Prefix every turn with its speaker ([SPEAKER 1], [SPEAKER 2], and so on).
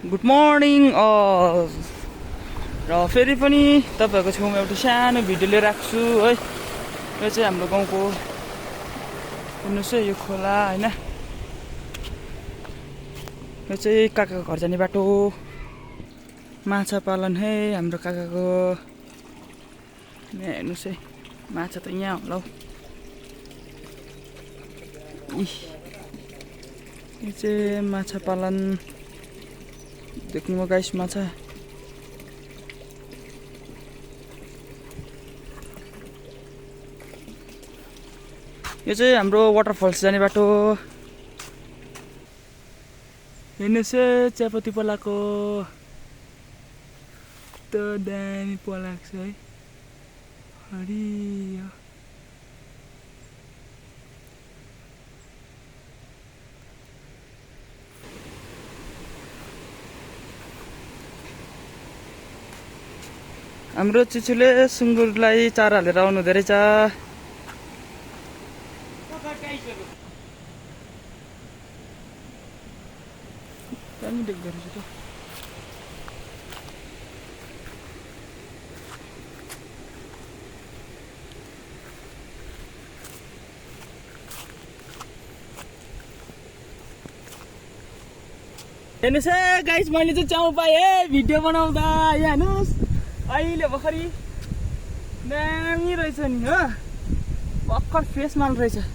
[SPEAKER 1] Good morning र फेरि पनि तपाईँहरूको छेउमा एउटा सानो भिडियो लिएर आएको छु है। यो चाहिँ हाम्रो गाउँको हेर्नुहोस् है, यो खोला होइन, यो चाहिँ काकाको घर जाने बाटो। माछा पालन है हाम्रो काकाको। यहाँ हेर्नुहोस् है, माछा त यहाँ होला हौ। यो चाहिँ माछा पालन देख्नुभयो गाइस, माछा। यो चाहिँ हाम्रो वाटरफल्स जाने बाटो। हेर्नुहोस् है, चियापत्ती पलाएको त दामी पलाएको छ है, हरियो। हाम्रो चिचुले सुँगुरलाई चारो हालेर आउनु हुँदो रहेछ। दामी देख्दो रहेछ त। हेर्नुहोस् है गाइस, मैले चाहिँ चाउ पाएँ भिडियो बनाउँदा। यहाँ हेर्नुहोस्, अहिले भर्खरै दामी रहेछ नि हो, भर्खर फ्रेस माल रहेछ।